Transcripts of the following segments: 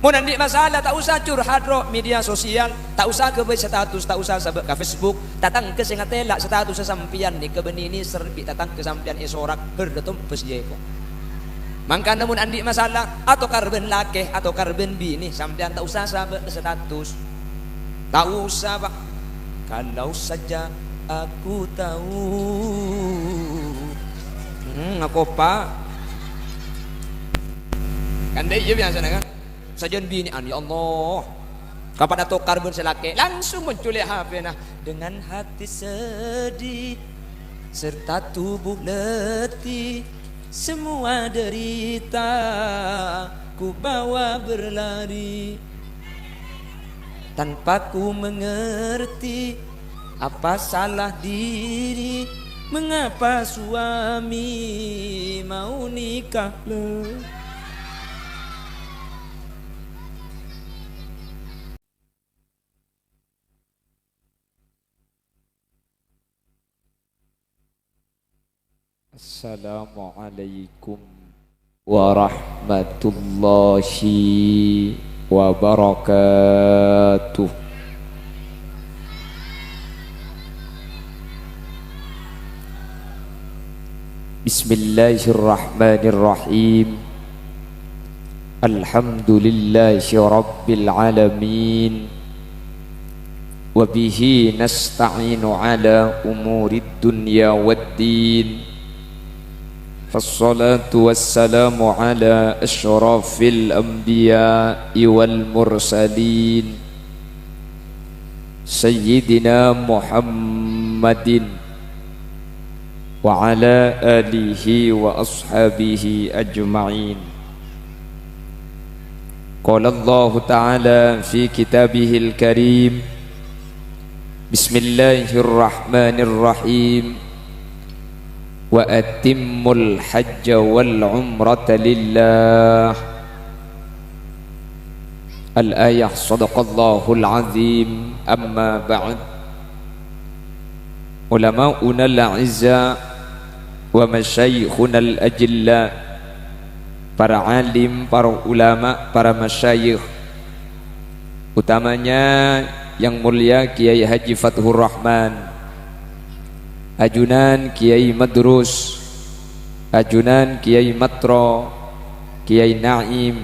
Mun nanti masalah tak usah curhat ro media sosial, tak usah ke status, tak usah sabek ke Facebook, datang ke sing telak status sampian ni ke beni ni serbi datang ke sampian isorak berdetum pes jeko. Mangka namun andi masalah atau karben lakeh atau karben bini sampian tak usah sabek ke status. Tak usah Pak. Kalau saja aku tahu. Aku Pak. Kan dia je biasa kan. Sajian bini ya Allah kapan atau karbon selake langsung muncul HP nah dengan hati sedih serta tubuh letih semua derita ku bawa berlari tanpa ku mengerti apa salah diri mengapa suami mau nikah le. Assalamualaikum warahmatullahi wabarakatuh. Bismillahirrahmanirrahim. Alhamdulillahi rabbil alamin. Wa bihi nasta'inu ala umurid dunya waddin. فالصلاة والسلام على أشرف الأنبياء والمرسلين سيدنا محمد وعلى آله وأصحابه أجمعين. قال الله تعالى في كتابه الكريم بسم الله الرحمن الرحيم wa atimmul hajja wal umrata lillah. Al-ayah sadaqallahul azim. Amma ba'd. Ulama'una al-'izza wa masyayikhuna al-ajilla, para alim, para ulama, para masyayikh, utamanya yang mulia Kiai Haji Fathur Rahman, ajunan Kiai Madrus, ajunan Kiai Matro, Kiai Naim,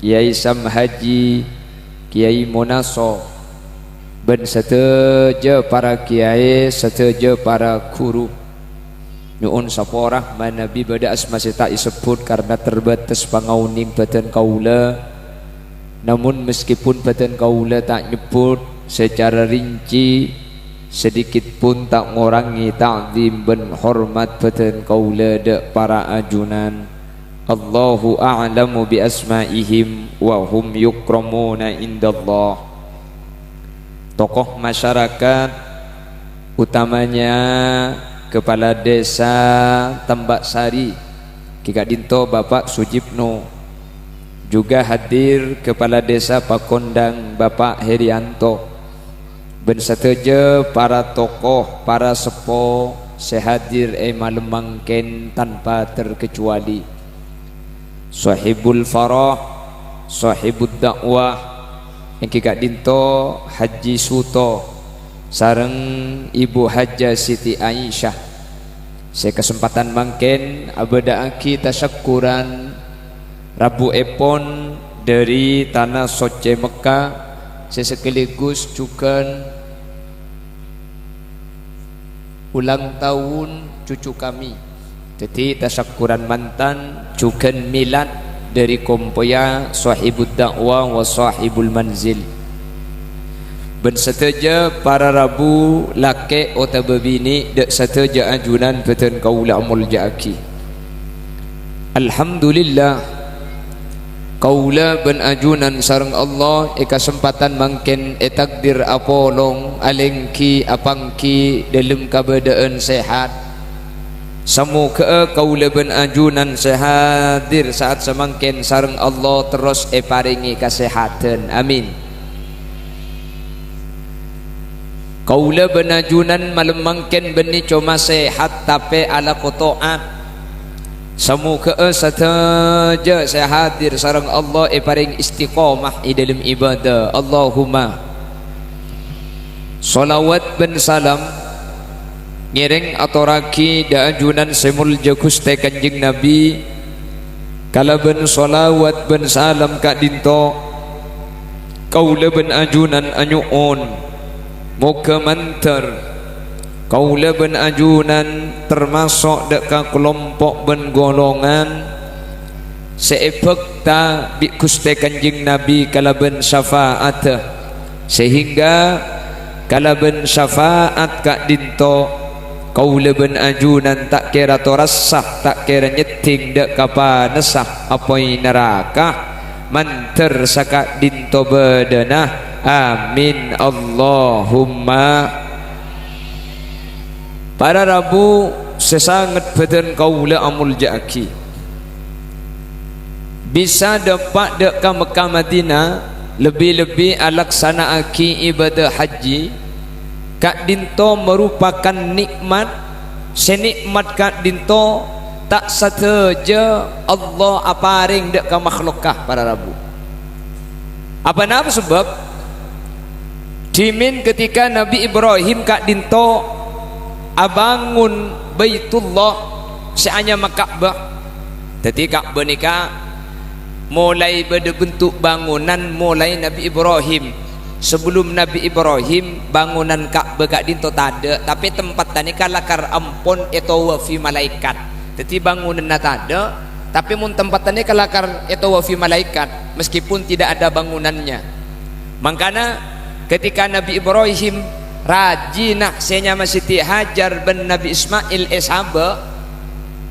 Kiai Sam Haji, Kiai Monaso, ben seteja para kiai, seteja para guru. Nyuun saporah manabi bada asma sita disebut karena terbatas pangauning badan kaula. Namun meskipun badan kaula tak nyebut secara rinci, sedikit pun tak ngurangi ta'zim ben hormat badan kaula dek para ajunan. Allahu a'lamu bi asma'ihim wa hum yukramuna indallah. Tokoh masyarakat, utamanya Kepala Desa Tambak Sari Kika Dinto Bapak Sujibno, juga hadir Kepala Desa Pakondang Bapak Herianto, ben sateja para tokoh, para sepo sehadir malam mangken tanpa terkecuali. Sahibul farah, sahibud dakwah yang Kika Dinto Haji Suto sareng Ibu Hajah Siti Aisyah. Saya kesempatan mangken abadaaki tasyakuran Rabu Epon dari tanah Soce Mekah. Saya sekaligus juga ulang tahun cucu kami. Jadi tasyakuran mantan juga milad dari kompoya sahibud dakwah wa sahibul manzil. Ben seteja para rabu lake otababini dek seteja ajunan beten kaula amul jaaki. Alhamdulillah kaula ben ajunan sareng Allah kesempatan mangken takdir apolong alengki apangki dalam keadaan sehat. Semoga kaula ben ajunan sehadir saat semangken sareng Allah terus paringi kesehatan. Amin. Kaula benajunan malam mangken beni cuma sehat tapi ala kotoat Semoga saja saya hadir sareng Allah paring istiqamah di dalam ibadah. Allahumma salawat ben salam ngiring aturaki da ajunan semul Gusti Kanjeng Nabi kalaben salawat ben salam ka dinto kaula ben ajunan anyuun muga mantar kaula ben ajunan termasuk dek kelompok ben golongan seepekta bi Gusti Kanjeng Nabi kalaben syafaat sehingga kalaben syafaat ka dinto kaula ben ajunan tak kira torasah tak kira nyeting dek kapanesah apoi neraka manter saka dinto bedenah amin Allahumma. Para Rabu sesangat badan kaula amul jaki bisa dapat dek ke Mekah Madinah lebih-lebih alaksana aki ibadah haji kak dinto merupakan nikmat senikmat kak dinto tak saja Allah aparing dek ke makhlukah para Rabu. Apa nama sebab dimin ketika Nabi Ibrahim kak dinto abangun Baitullah seanya Ka'bah. Jadi Ka'bah nikah mulai berbentuk bangunan mulai Nabi Ibrahim. Sebelum Nabi Ibrahim bangunan Ka'bah gak dinto tada, tapi tempat tani kalakar ampun itu wafi malaikat. Jadi bangunan tada, tapi mun tempat tani kalakar itu wafi malaikat meskipun tidak ada bangunannya. Makanya ketika Nabi Ibrahim rajinah senyama Siti Hajar ben Nabi Ismail Ishaba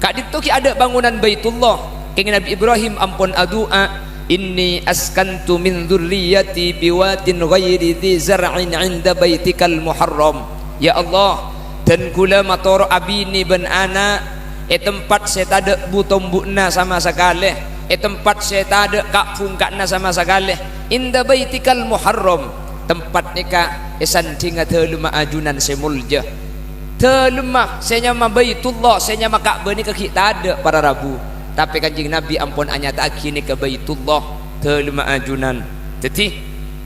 kak dituki ada bangunan Baitullah keng Nabi Ibrahim ampun adua inni askantu min dzurriyyati biwadin ghairi dzi zar'in 'inda baitikal muharram ya Allah dan kula mator abini ben ana tempat saya tada butombukna sama sekali tempat saya tada kak fungkakna sama sekali inda baitikal muharram tempat nikah esandinga telumah ajunan semulja telumah senyama Baitullah senyama Ka'bah ni kaki tak ada para Rabu tapi Kanjeng Nabi ampun anyata akini ke Baitullah telumah ajunan. Jadi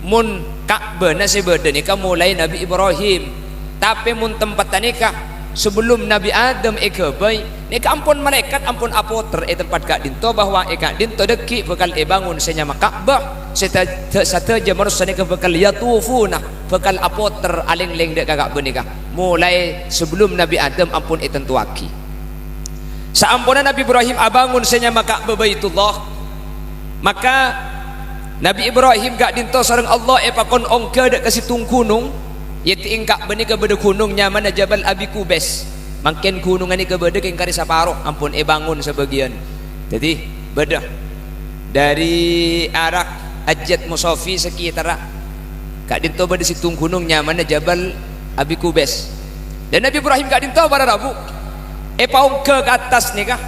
mun Ka'bah na sebeda nikah mulai Nabi Ibrahim tapi mun tempat nikah sebelum Nabi Adam ekabai nikah ampun malaikat ampun apoter tempat kak dinto bahwa kak dinto deki bekal bangun senyama Ka'bah sata jamar sani ke bekal yatufuna bekal apoter aling-ling dek kakak benikah mulai sebelum Nabi Adam ampun tentuaki saampuna Nabi Ibrahim abangun senyama Ka'bah Baitullah maka Nabi Ibrahim gak dinto sareng Allah pakon ongke dek kasitung gunung yaitu ingkak benikah beda gunungnya mana Jabal Abi Kubes makin gunungan ini kebeda keng kari saparoh ampun bangun sebagian jadi beda dari arah Ajat Musafi sekitar kak dinto beda situng gunungnya mana Jabal Abi Kubes dan Nabi Ibrahim kak dinto pada Rabu paung ke atas nih kah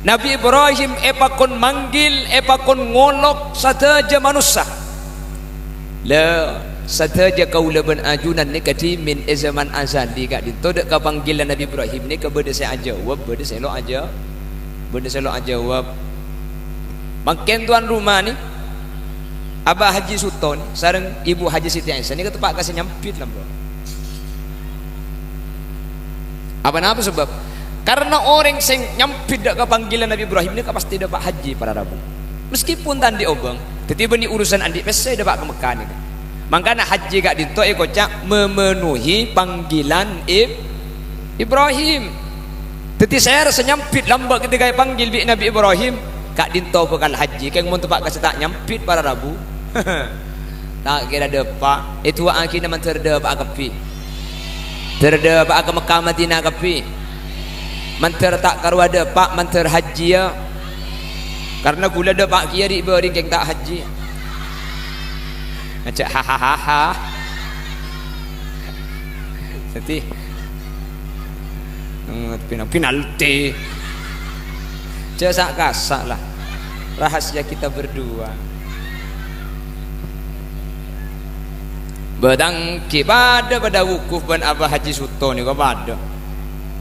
Nabi Ibrahim pakon manggil pakon ngolok saja manusia le saja kaula ben ajunan ni kadi min zaman azali kak dinto dek ka panggilan Nabi Ibrahim ni ke beda saya jawab beda saya lo aja jawab makin tuan rumah ni Abah Haji Suton sareng Ibu Haji Siti Aisyah ni ketepak kasih nyampit lah bro. Apa sebab? Karena orang sing nyampit dak ke panggilan Nabi Ibrahim ni pasti dapat haji para Rabu. Meskipun tandi obang, tetapi ni urusan andi pese dapat ke Mekah ni. Makanya haji gak dinto kocak memenuhi panggilan Ibrahim. Tetapi saya rasa nyampit lambat ketika panggil Nabi Ibrahim kak dinto bekal haji keng mun tempat kasih tak nyampit para Rabu. Tak kira depak itu akhirnya man terdepak kepi terdepak ke Mekah Madinah kepi man tak karwa depak man haji ya karena gula depak kia di bering keng tak haji macam hahaha jadi penalti jasak kasak lah rahasia kita berdua bedang kibada pada wukuf ban Abah Haji Suto ni kau pada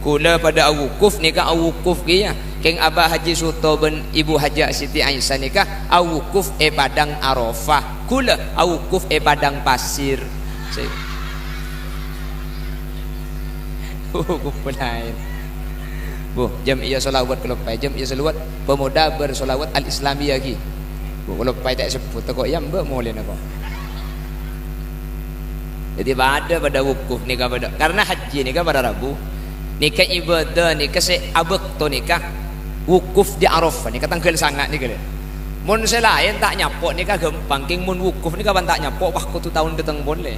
kula pada awukuf nikah awukuf kia keng Abah Haji Suto ben Ibu Haji Siti Aisyah nikah awukuf padang Arafah, kula awukuf padang pasir. Wukuf lain. Bu, Jamiah Solawat kelopai, Jamiah Solawat pemuda bersolawat al-Islami lagi. Bu, kelopai tak sebut kok yang boleh nak. Jadi pada wukuf nikah pada karena haji nikah pada Rabu, nikah ibadah nikah se abek to nikah wukuf di Arafah nikah tanggal sangat nikah. Mun selain tak nyapok nikah gampang, king mun wukuf nikah ban tak nyapok wah kutu tahun datang boleh.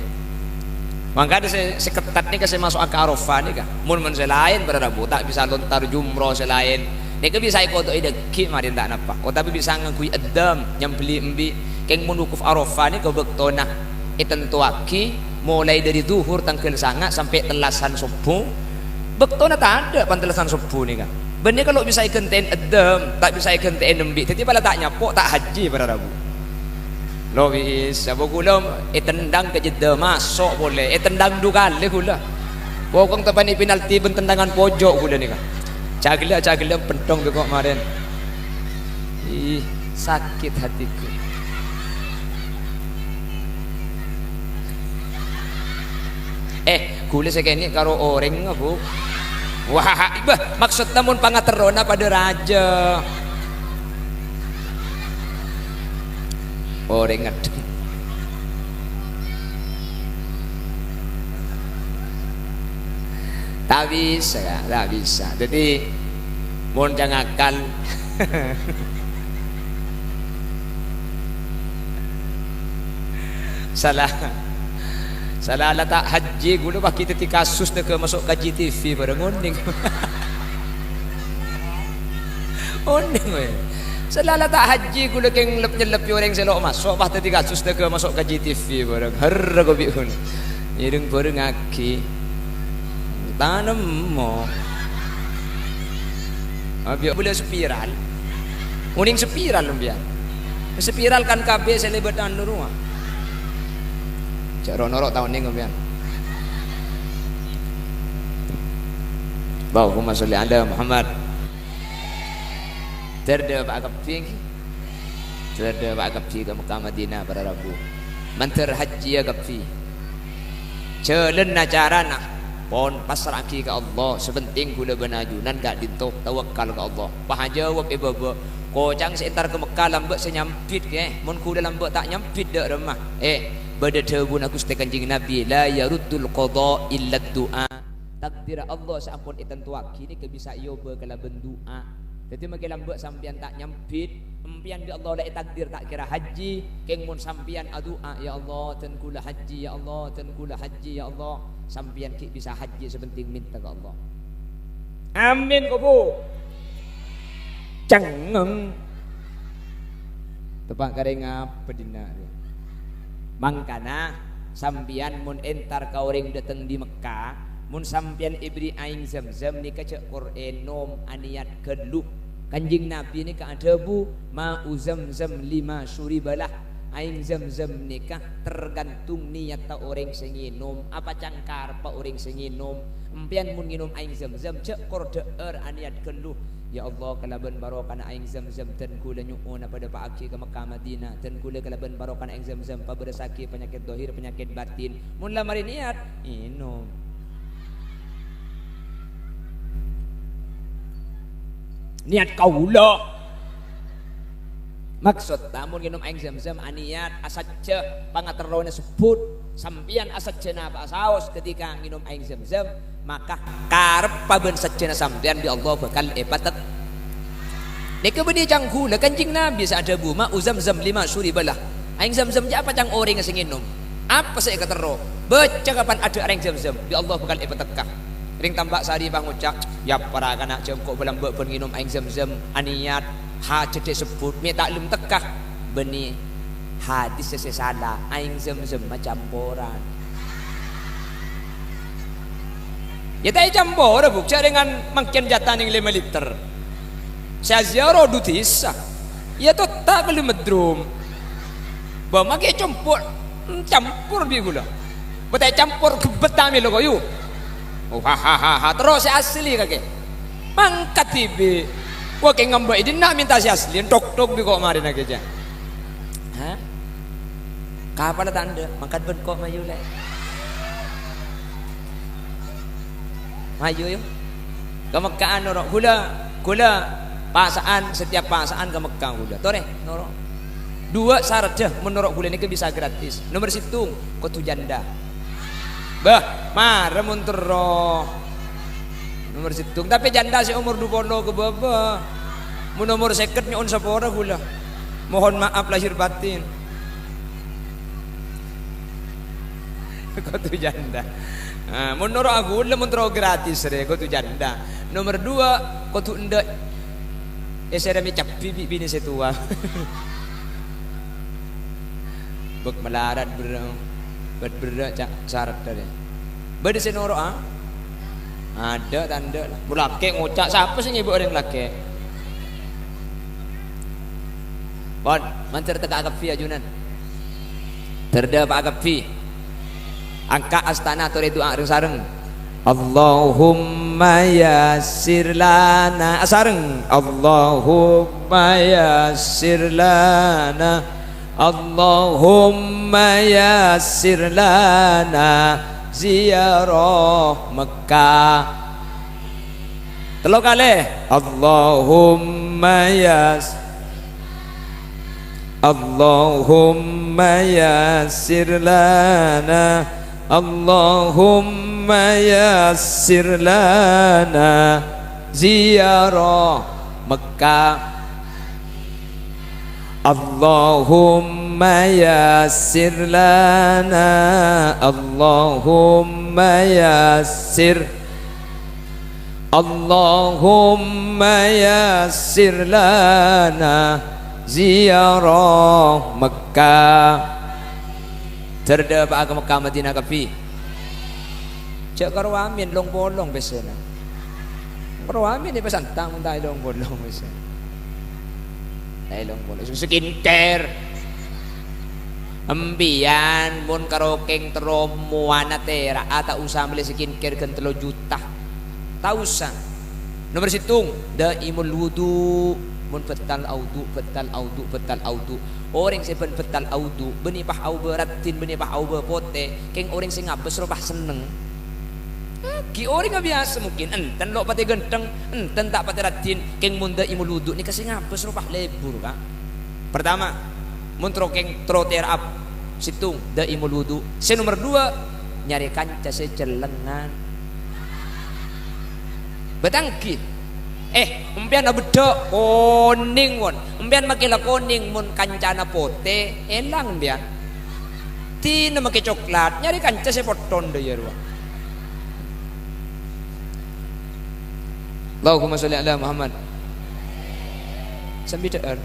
Maka ada seketat nikah saya masuk ke Arafah nikah. Mun selain pada Rabu tak bisa lontar jumroh selain nikah bisa ikut ideki marin tak napa. Oh tapi bisa ngakui edam yang beli embi king mun wukuf Arafah nikah bektona itentuaki mulai dari zuhur tanggal sangat sampai telasan subuh bektona tak ada pantelasan subuh ni kan benih kalau bisa ikan ten edem tak bisa ikan ten embi jadi pala tak nyapok tak haji pada Rabu lo bisa gula tendang ke Jeddah masuk boleh tendang dua kali gula pokong tepan penalti bentendangan pojok gula ni kan cagila pentong tu kok kemarin ih sakit hatiku. Gula segini karo orang bu. Wah, ibah maksud namun pangaterona pada raja. Orang ngedeng. Tak bisa. Jadi mohon jangan akal. Salah tak haji gula bah kita ti kasus ke masuk kaji TV pada ngoning. Oning we. Salah tak haji gula keng lep orang selok masuk bah ti kasus ke masuk kaji TV pada har go bihun. Ireng pada ngaki. Tanam mo. Abi boleh spiral. Oning spiral lumbian. Spiral kan KB selebetan rumah. Cak norok tahun ni kemudian. Allahumma sholli ala Muhammad. Terda pak kaping. Terda pak kaping ke Mekah Madinah pada Rabu. Mantar haji ya kaping. Jalan acarana pon pasrah ke Allah sebenting gula benajunan gak dintok tawakal ke Allah. Pah jawab ibaba. Kocang sekitar ke Mekah lambat senyampit ke. Mun kuda lambat tak nyampit dak remah. Pada terbun aku setekan jing Nabi la yaruddul qada illa du'a. Takdir Allah sampun itentuaki ni ke bisa yoba kala bendoa. Jadi makin lambat sampian tak nyampit, empian di Allah dak takdir tak kira haji, keng mun sampian adua ya Allah ten kula haji ya Allah ten kula haji ya Allah, sampian ki bisa haji sepenting minta ke Allah. Amin ko Bu. Cengeng. Tepak kareng apa dina dia. Mangkana sampian mun entar ka orang datang di Mekah mun sampian ibri aing Zamzam ni kecek Quran nom aniat keluh kanjing Nabi ni ka ada bu ma'u Zamzam lima syuribalah aing Zamzam ni ka tergantung niat ta orang sing nginum apa cangkar pa orang sing nginum empian mun nginum aing Zamzam cek kordeer aniat keluh. Ya Allah kalaban barokan aing Zamzam ten kula nyuuna pada Pak Aki ke Mekah Madinah ten kula kalaban barokan aing Zamzam pa beresaki penyakit dohir penyakit batin mun lamari niat inum niat kaula maksud tamun nginum aing Zamzam aniat asatje pangaterona sebut sampian asatje apa saos ketika nginum aing Zamzam maka karep paben sajana sampean di Allah bakal patet. Nika bedi cangku lah kanjing Nabi saada buma uzam-zam lima syuribalah. Aing Zamzam ja apa cang orang sing nginum. Apa saya katero? Baca kapan ada aing Zamzam di Allah bakal patekah. Ring tambak sari pangucak ya para kana jengkok belambek pun nginum aing Zamzam aniat ha cedek sebut mi taklum tekah beni hadis sesala aing Zamzam macam boran. Ya tak campur buk dengan makin jatah yang 5 liter. Saya ziarah dutisa. Ya tu tak beli medrum. Bawa makin campur bi gula. Betai campur kebetami lo koyu. Oh hahaha terus si asli kakek. Mangkat tibi. Wah kayak ngambek ini nak minta si asli. Tok bi kok mari nak aja. Hah? Kapan tanda? Mangkat ben kok mayu le. Mayu yo. Ke Mekah noro gula pasaan setiap pasaan ke Mekah gula. Tore noro. 2 syarat dah menurut gula ini bisa gratis. Nomor 1 kotu janda. Bah, mare muntero. Nomor 1 tapi janda si umur 20 ke bawah. Mun nomor 50 nyon sapora gula. Mohon maaf lahir batin. Kotu janda. Nah, menurut aku muntero gratis re kotu janda. Nomor 2 kotu ndek. Saya mi cap bibi bini setua. Bek melarat berat cak syarat tadi. Bade senoro ada tanda lah. Bulake ngocak siapa sih ibu orang laki? Bon, mancer tegak agak ajunan. Terda pak agak angka astana tore doa sareng. Allahumma yassir lana sareng. Allahumma yassir lana. Allahumma yassir lana ziarah Mekah. Telo kali. Allahumma yassir lana. Allahumma yassir lana ziarah Mekah. Allahumma yassir lana. Allahumma yassir. Allahumma yassir lana ziarah Mekah. Terda pak ke Mekah Madinah kafi. Cak karo amin long bolong besena. Karo amin ni pesan tang untai long bolong besena. Long bolong skincare. Embian mun karo keng tero muana tera ata usah beli skincare gen 3 juta. Tak usah. Nomor 1 daimul wudu. Mun betal audu. Orang sepen betal audu benipah au beratin benipah au bepote keng orang sing ngabes rupah seneng. Ki orang nggak biasa mungkin enten lo pati genteng enten tak pati ratin keng munda imul wudu ni kasih ngabes rupah lebur kak. Pertama mun keng troter up situng da imul wudu. Nomor 2 nyari kanca secelengan betangki. Umpian bedok koning won. Umpian makila koning mun kancana pote elang umpian. Tina make coklat nyari kanca se poton de yerwa. Allahumma sholli ala Muhammad. Sambil dear.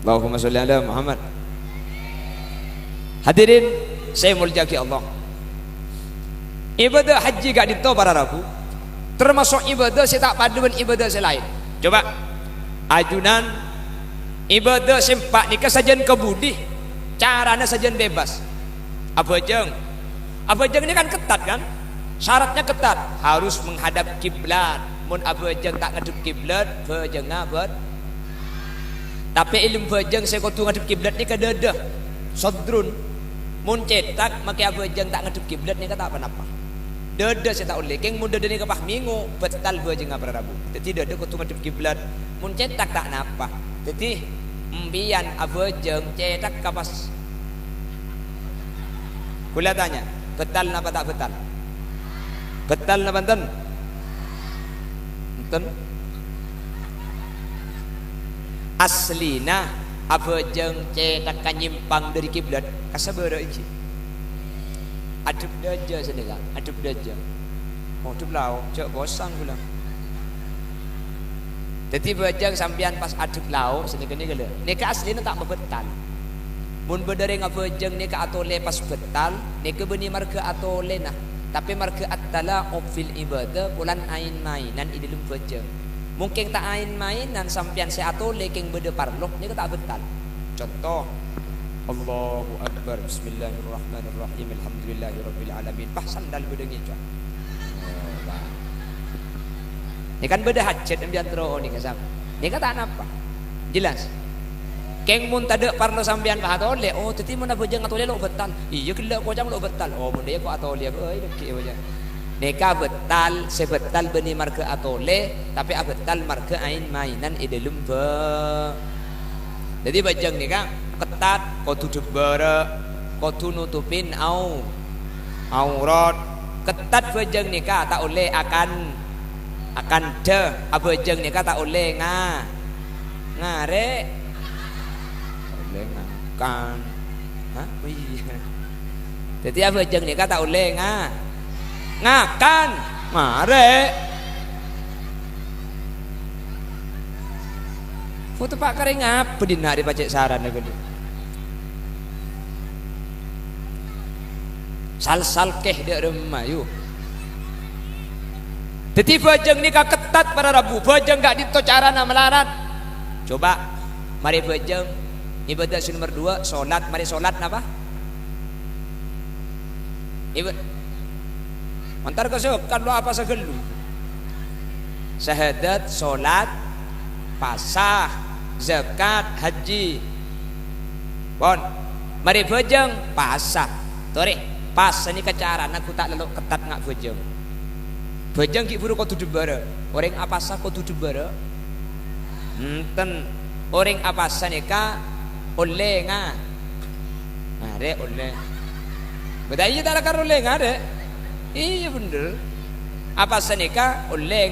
Allahumma sholli ala Muhammad. Hadirin saya muliakan Allah. Ibadah haji gak dito para rabu termasuk ibadah saya tak padu dengan ibadah selain. Coba ajunan ibadah sempak nikah sajian kebudi caranya sajian bebas. Apa jeng ini kan ketat kan, syaratnya ketat, harus menghadap kiblat. Mun apa jeng tak ngadep kiblat bejeng ngabet. Tapi ilmu bejeng saya kudu ngadep kiblat ni kadada sodrun. Mun cetak makai apa jeng tak ngadep kiblat ni kata apa-apa. Dada saya tak boleh keng mun dada ni kapah minggu betal bejeng ngapa rabu. Jadi dada kudu ngadep kiblat. Mun cetak tak napa. Jadi embian apa jeng cetak kapas. Kula tanya, betal napa tak betal? Betal napa enten? Enten. Aslina apa jeng cetak nyimpang dari kiblat kasabara iki. Adep daja sedekah, adep daja. Oh tu belau, cak bosan pula. Jadi bajang sampian pas adep lau sedekah ni gala. Nika aslina tak bebetal. Mun bedere ngabejeng nika atole pas betal, nika beni marga atole nah. Tapi marga attala fil ibadah bulan ain mainan idilum bajang. Mungkin tak ain mainan sampian se atole keng bede parlok nika tak betal. Contoh Allahu Akbar. Bismillahirrahmanirrahim. Alhamdulillahirabbil alamin. Bah sandal bedengi cuan. Ini kan beda hajat ambian tero ni kasam. Ni kata apa? Jelas. Keng mun tade parno sambian pa atole. Oh teti mun abojang atole lo betal. Iya kila ko jang lo betal. Oh mun dia ko atole euy deki aja. Neka betal sebetal beni marke atole tapi abetal marke ain mainan idelum be. Jadi bajang ni kan ketat kudu debere kudu nutupin aurat. Ketat bajang ni ka tak oleh akan de abajang ni ka tak oleh ngare oleh ngakan. Hah? Iya. Jadi abajang ni ka tak oleh ngakan ngare. Foto pak kare ngapa di nak dipacek saran aku tu. Sal keh dia remah yuk. Teti bajang ni kak ketat pada Rabu. Bajang gak dito cara nak melarat. Coba mari bajang ibadah nomor 2 solat. Mari solat apa? Antar kesukaan lo apa segelu. Syahadat, solat, pasah, zakat, haji. Bon, mari bajang pasah. Tori, pasah ni kecara nak ku tak lalu ketat ngak bajang. Bajang ki buru kau tujuh bara. Orang apa sah kau tujuh bara? Enten orang apa sah neka oleh ngare oleh. Betul iya tak lakar oleh ngare. Iya bener. Apa sah neka oleh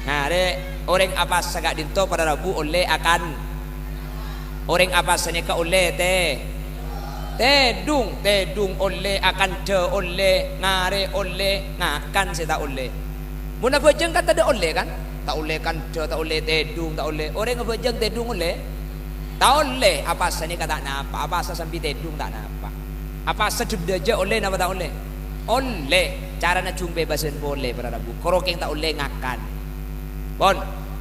ngare. Orang apa sah gak dinto pada Rabu oleh akan. Orang apa sah neka oleh tedung oleh akan de oleh ngare oleh ngakan saya tak oleh. Mun bajang kan tak ada oleh kan? Tak oleh kan de tak oleh tedung tak oleh. Orang bajang tedung oleh. Tak oleh apa sani kata napa? Apa asa sampai tedung tak napa? Apa asa deja oleh napa tak oleh? Oleh. Cara nak jumpe basen boleh pada Rabu. Korokeng tak oleh ngakan. Bon.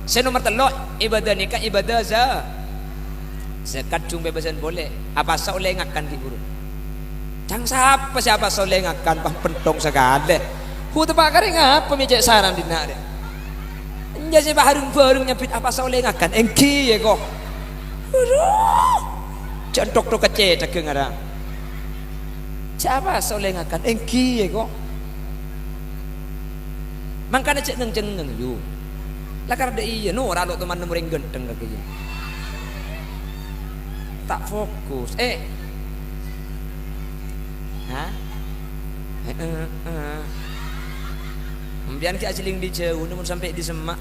Saya nomor telok ibadah nikah ibadah zakat jumpe basen boleh. Apa asa oleh ngakan di guru. Cang siapa oleh ngakan pang pentong segala. Ku tepak kare ngapa mijek saran dina de. Njase baharung nyapit apa asa oleh ngakan. Engki ye kok. Jantok tok kece cakeng ada. Siapa asa oleh ngakan. Engki ye kok. Mangkana cek neng yu. Lakar de iya no ora lo teman nomor genteng kaki. Tak fokus. Hah? Mbian ki ajeling di jauh mun sampai di semak.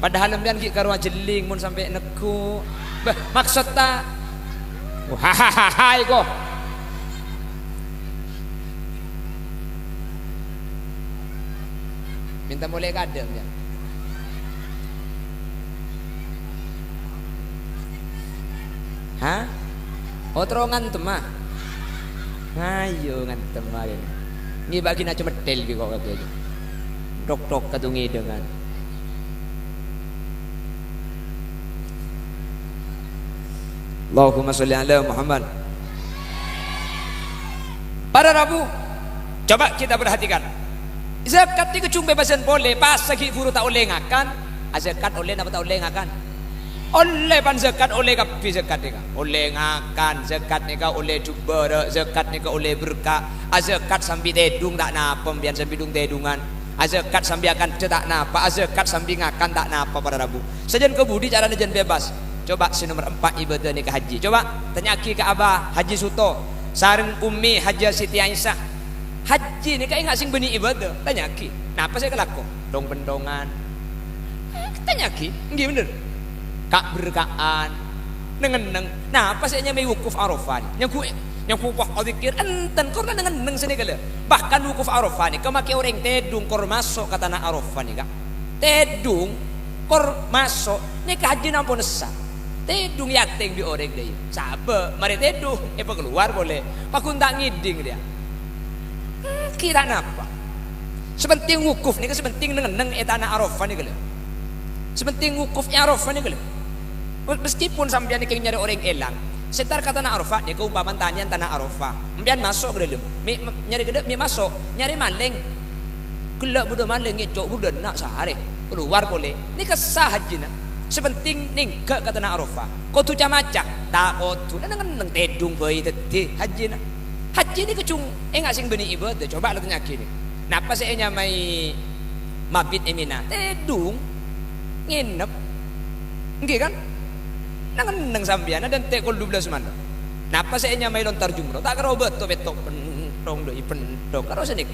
Padahal mbian ki karo ajeling mun sampai neku. Bah, maksud ta? Hahaha iko. Minta boleh kadang ya. Hah? Oh terongan temah. Ayo ngantem main. Ngi bagi na cuma tel bi kok kaki aja. Tok katungi dengan. Allahumma sholli ala Muhammad. Pada Rabu coba kita perhatikan. Zakat ni kecung bebasan boleh, pas lagi guru tak oleh ngakan. Zakat oleh apa tak oleh ngakan? Oleh pan zakat oleh kapi zakat ni ka oleh ngakan zakat ni ka oleh jubara zakat ni ka oleh berkah zakat sambil tedung tak napa biar sambil dung tedungan zakat sambil akan tak napa zakat sambil ngakan tak napa pada Rabu sajen kebudi cara jen bebas. Coba si nomor 4 ibadah ni ke haji. Coba tanya ki ke Abah Haji Suto sareng Umi Haji Siti Aisyah. Haji ni ka ingat sing beni ibadah. Tanya ki. Napa saya kelako? Dong bendongan. Tanya ki, nggih bener. Kak berkaan neng nah apa saya nyamai wukuf Arafah yang ku wah dzikir enten korna neng sini kala bahkan wukuf Arafah ni kemaki orang tedung kor masuk kata na Arafah ni kak tedung kor masuk ni kaji nampun sah tedung yating di orang dia sabe mari tedung keluar boleh pakun tak ngiding dia kira napa sepenting wukuf ni sepenting neng etana Arafah ni kala sepenting wukufnya Arafah ni kala Meskipun sampean iki nyari orang elang, setar kata tanah Arafah, dia keumpamaan tanian tanah Arafah. Sampean masuk ke dalam, nyari gede, masuk, nyari maling. Kelak budak maling ngecok budak nak sehari keluar boleh. Ini kesah haji nak. Sepenting ning ke tanah Arafah. Kau tu macak, tak kau tu. Nang tedung bayi tadi haji nak. Haji ni kecung, enggak sing beni ibadah. Coba lu tanya kini. Napa saya nyamai mabit emina? Tedung, nginep, enggak kan? Nang sambian dan tekol 12 mana. Napa saya nyamai lontar jumroh? Tak karo beto betok pentong doi pentong. Karo senik,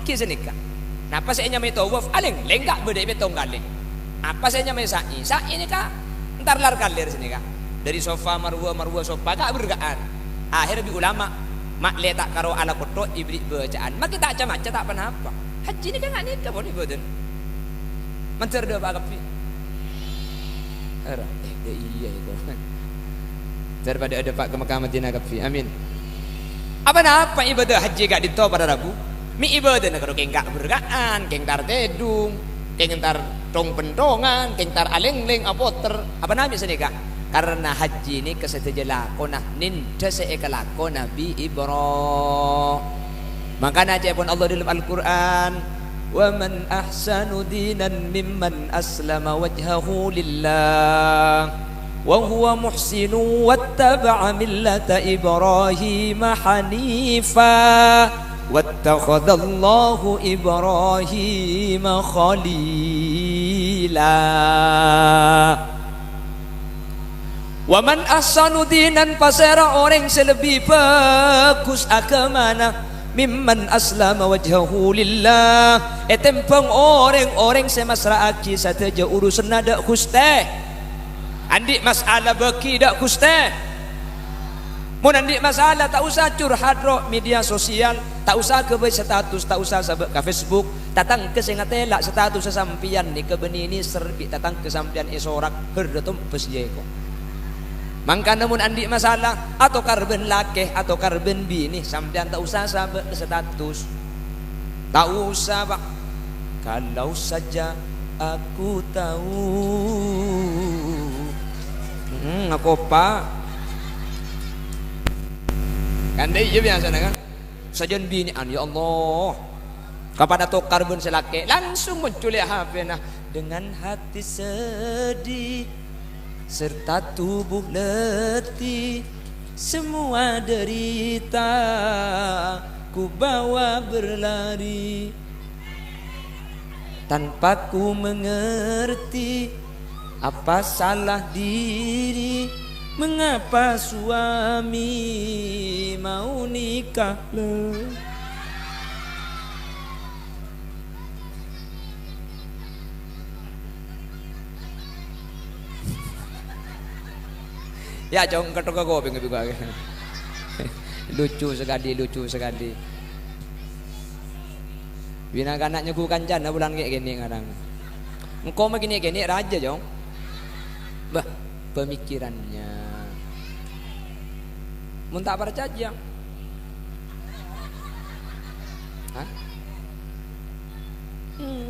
kisenik. Napa saya nyamai tawaf? Aling lenggak beda betong galing. Apa saya nyamai sa'i? Sa'i ini kak, ntar lar kalir sini kak. Dari sofa marwa sofa kak bergaan. Akhir bi ulama mak letak karo ala koto ibri bacaan. Mak kita aca tak apa. Haji ini kan nggak nikah boleh badan. Mencer doa pak kapi. Iya itu. Daripada ada pak ke Mekah Madinah kapi. Amin. Apa ibadah haji gak dito pada Rabu? Mi ibadah nak karo keng gak bergaan, keng tar tedung, keng tar tong pentongan, keng tar aleng-leng apoter. Apa nabi sedekah? Karena haji ini kesetujuan lakona ninda seekalako Nabi Ibrahim. Maka aja pun Allah dalam Al-Quran, wa man ahsanu dinan mimman aslama wajhahu lillah wa huwa muhsinu wattaba'a millata Ibrahim hanifa wattakhadallahu Ibrahim khalila. Waman ahsanu dinan pasera orang selebih bagus agamana mimman aslama wajhahu lillah etempeng orang semasraaki sateja urusan nada kuste andik masalah beki dak kuste mun andik masalah tak usah curhat ro media sosial, tak usah ke status, tak usah sabak ke Facebook, datang ke sengatela status sesampian ni ke benini serbi datang ke sampian esorak herdetum pesjeko. Mangka namun andi masalah atau karben lakeh atau karben bini sampean tak usah sabak ke status, tak usah pak. Kalau saja aku tahu, aku pak kan deh iya biasa kan sajian bini an ya Allah kapan atau karben selake langsung muncul ya HP nah dengan hati sedih serta tubuh letih semua derita ku bawa berlari tanpa ku mengerti apa salah diri mengapa suami mau nikah ya jong ketok kopi ngebi lucu sekali bina kanaknya ku kancan bulan kayak gini kadang engkau mah gini raja jong bah pemikirannya mun tak percaya hah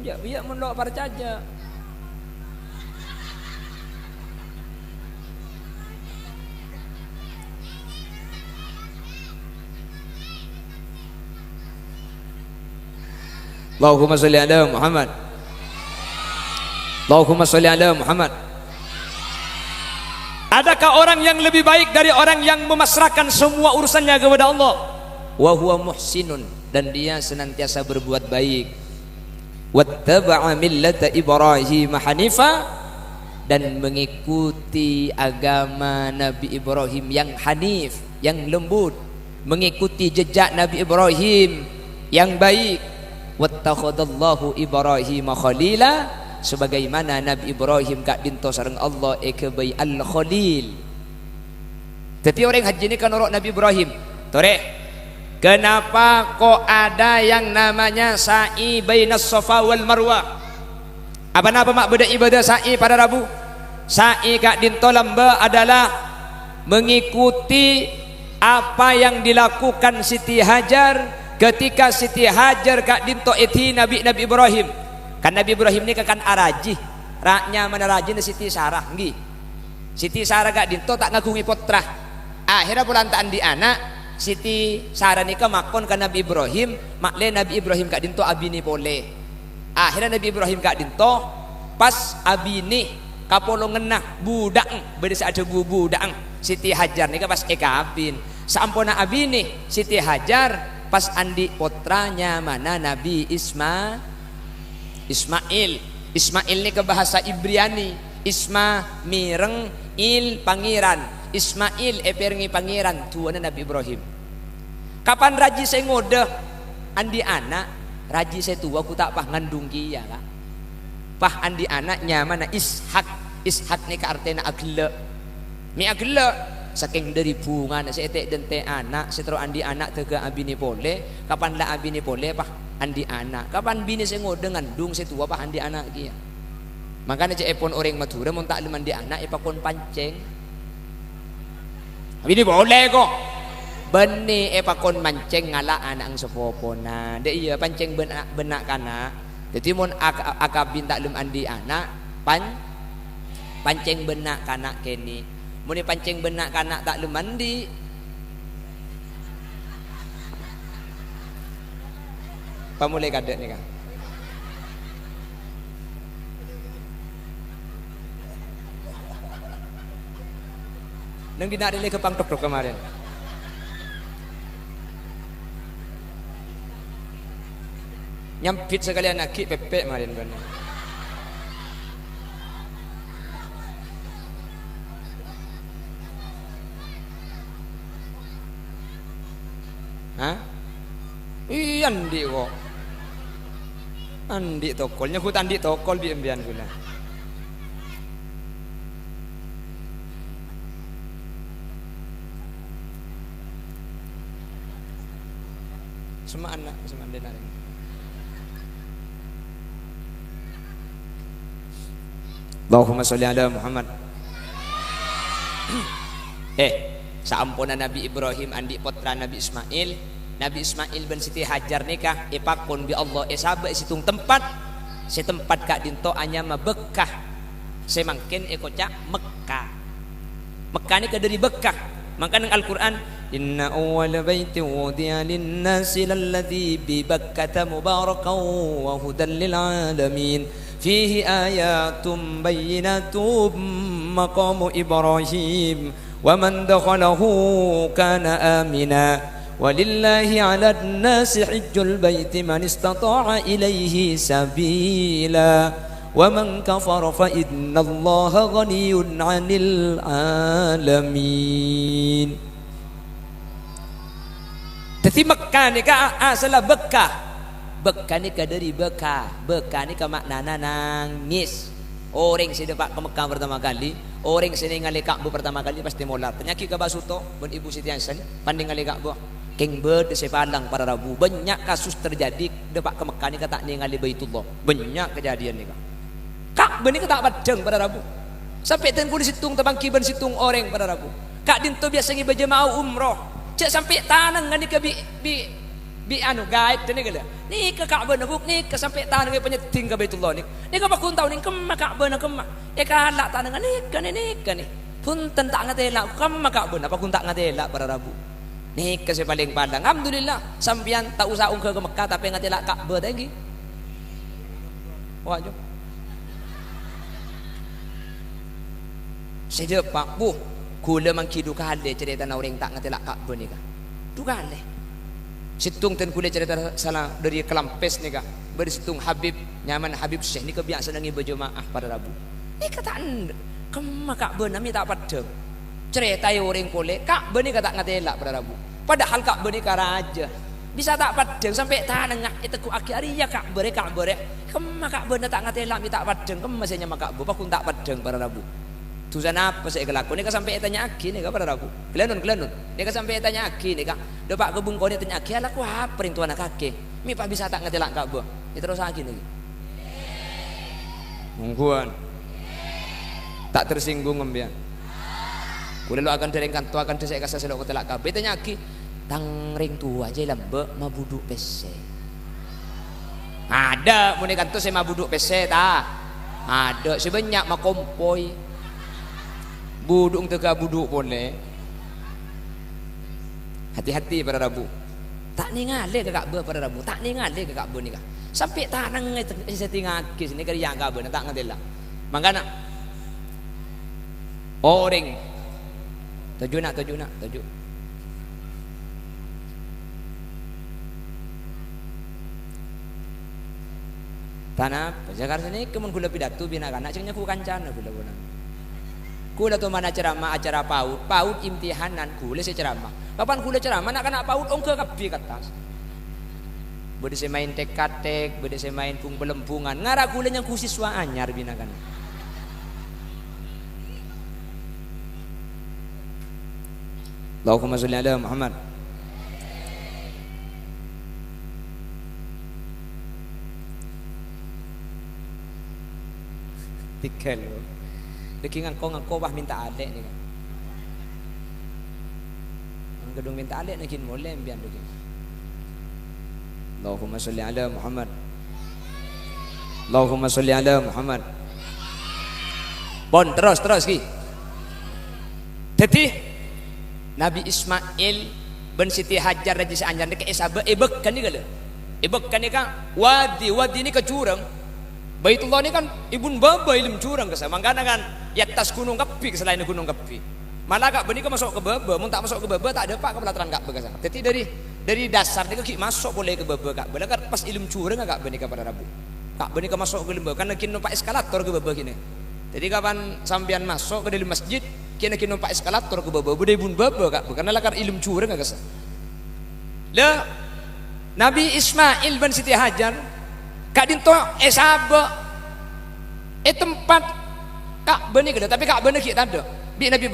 ya mun lo percaya Allahumma sholli ala Muhammad. Allahumma sholli ala Muhammad. Adakah orang yang lebih baik dari orang yang memasrahkan semua urusannya kepada Allah? Wa huwa muhsinun, dan dia senantiasa berbuat baik. Wattaba'a millata Ibrahim hanifa, dan mengikuti agama Nabi Ibrahim yang hanif, yang lembut, mengikuti jejak Nabi Ibrahim yang baik. Wattakhadallahu Ibrahim khalila, sebagaimana Nabi Ibrahim kak dinto sareng Allah ekebai al-khalil. Tapi orang haji ini kan orang Nabi Ibrahim. Tore, kenapa kok ada yang namanya sa'i bainas Safa wal Marwah? Apa mak beda ibadah sa'i pada Rabu? Sa'i kak dinto lamba adalah mengikuti apa yang dilakukan Siti Hajar ketika Siti Hajar kak dinto eti Nabi Ibrahim. Kan Nabi Ibrahim ini kan araji raknya mana rajin Siti Sarah nggih Siti Sarah gak dinto tak ngagungi putra. Akhirnya pulantaan di anak Siti Sarah nika makon ke Nabi Ibrahim, makle Nabi Ibrahim gak dinto abini pole. Akhirnya Nabi Ibrahim gak dinto pas abini kapolo ngenah budak berdesa ada budak Siti Hajar nika pas ekabin sampona abini Siti Hajar pas andi putranya mana Nabi Ismail ini ke bahasa Ibriani Isma mireng il pangeran Ismail eperengi pangeran tuana Nabi Ibrahim. Kapan raji saya ngode andi anak raji saya tua aku tak pah ngandung kia kak pah andi anaknya mana Ishak ni ka artena agle mi agle saking dari bunga saya tek dente anak setro andi anak tega abini pole kapan lah abini pole pah andi anak kapan bini saya ngode ngandung saya tua pah andi anak kia makanya cek epon orang Madura mau tak lem andi anak epakon panceng abini boleh kok beni epakon manceng ngala anak ang sepopona de iya panceng benak kana jadi mon akabin tak lem andi anak panceng benak kanak keni muni panceng benak kanak tak lem andi pamulai kadek nih kak nang dinari ke pangtok kemarin nyampit sekalian aki pepek kemarin benar. Hah? Iya andi kok. Andi tokol nyebut andi tokol bi embian guna. Semua anak semua denar. Allahumma sholli ala Muhammad. Saampuna Nabi Ibrahim andi putra Nabi Ismail bin Siti Hajar nikah ipakun bi Allah sabe situng tempat kak dinto anya mabekah semangkin ekocak Mekah ni dari Bekah maka nang Al-Qur'an inna awwala baitin wudi'a lin-nasi lalladzi bi Bakkah mubarakan wa hudan lil alamin fihi ayatum bayyinatum maqamu Ibrahim wa man dakhalahu kana amina walillahi 'alan nasi hajjul baiti man istata'a ilaihi sabila wa man kafara fa innallaha ghaniyyun 'anil 'alamin. Jadi Mekah ni ka asal Bekah ni ka dari Bekah ni ka maknana nangis. Orang sini pak ke Mekah pertama kali, orang sini ngali Ka'bah pertama kali pasti molar. Penyakit ke Basuto, ben Ibu Siti Hasan, panding ngali Ka'bah. King ber de sepalang para Rabu. Banyak kasus terjadi depak ke Mekah ni kata ni ngali Baitullah. Banyak kejadian ni kak. Ka'bah ni kata padang pada Rabu. Sampai tengku di situng tabangki ben situng orang pada Rabu. Kak dinto biasa ngi berjemaah umroh. Cek sampai tanang ngani ke bi anu guide ni kala ni ke Ka'bah nabuk ni ke sampai tanah ke penyeting ke Baitullah ni ke bakun tahu ni ke Ka'bah na ke kalak tanah ni punten tak ngatela ke Ka'bah apa kun tak ngatela para Rabu ni ke paling padang alhamdulillah sampean tak usah ke Mekah tapi ngatela Ka'bah lagi wah jo seje pak bu kula mangkidu kale cerita na orang tak ngatela Ka'bah ni ka tu kale situng ten kulit cerita salah dari Kelampes nih kak bersitung Habib nyaman Habib Syekh ni kebiasaan nangi berjemaah pada Rabu ni kataan kemak Ka'bah nami tak padang cerita orang kole Ka'bah ni kata ngatela pada Rabu padahal Ka'bah ni karaja bisa tak padang sampai tanah itu ku akhir ya Ka'bah kemak Ka'bah tak ngatela mi tak padang kemasnya mak Ka'bah pakun tak padang pada Rabu tujuan apa saya kelaku ni sampai tanya aki ni pada Rabu kelenun ni sampai tanya aki ni depak kebun kau ni tanya aki alaku apa ring tuan kaki mi pak bisa tak ngetelak Ka'bah itu terus lagi lagi mungguan tak tersinggung ngembian kulo akan derengkan tu akan desek kasih selok telak Ka'bah tanya aki tang ring tua aja lambe mabuduk pese ada muni kan tu saya mabuduk pese ta ada sebanyak makompoi buduk teka buduk boleh. Hati-hati pada Rabu. Tak ningale ke Ka'bah pada Rabu, tak ningale ke Ka'bah ni kah. Sampai tanang setingah kis ni kerja Ka'bah tak ngerti lah. Makana orang tujuh nak. Tanah Jakarta ni kemun kula pidato binagana cengnya ku kancana kula bonang. Kula tu mana ceramah acara paut imtihanan kula se ceramah. Kapan kula ceramah nak kena paut ongke kapi katas. Bede se main tek-tek, bede se main pung belempungan. Ngara kula nya ku siswa anyar binagana. Allahumma sholli ala Muhammad. Tikel lo. Deki ngangko bah minta adek ni kan. Gedung minta adek nak kin boleh biar deki. Allahumma sholli ala Muhammad. Allahumma sholli ala Muhammad. Bon terus ki. Jadi Nabi Ismail bin Siti Hajar Raja Anjar ni ke Isaba ebek kan ni kala. Ebek kan ni kan wadi ni ke curang. Baitullah ni kan ibun baba ilmu curang ke sama kan ya atas gunung Kapi selain gunung Kapi. Malah Kak Bani ke masuk ke baba, mun tak masuk ke baba tak ada pak ke pelataran Kak Bani. Jadi dari dasar dia ke masuk boleh ke baba Kak Bani kan pas ilmu curang Kak Bani pada Rabu. Kak Bani ke masuk ke baba kan kin numpak eskalator ke baba kini. Jadi kapan sampean masuk ke dalam masjid kena numpak eskalator ke baba, bude ibun baba Kak karena lakar ilmu curang ke sa. Le Nabi Ismail bin Siti Hajar Kak dinto Saba tempat Kak Bani kada tapi Kak Bani kit tak ada. Bi Nabi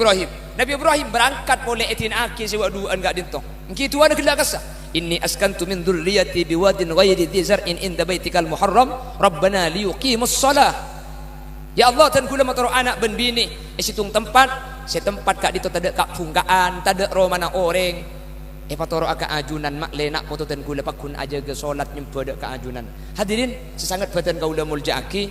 Ibrahim berangkat boleh etin aki sewa duaan Kak dinto. Engki tuan kada kasa. Inni askantu min dzurriyyati biwadin ghairi dzi zar'in inda baitikal muharram rabbana liyuqimus shalah. Ya Allah tan kula motor anak ben bini situng tempat Kak dinto tak ada kak pungkaan, tak ada romana orang. Patoro aka ajunan mak lenak pototen kula pakun aja ke salat nyempada ka ajunan. Hadirin sesangat badan kaula muljaaki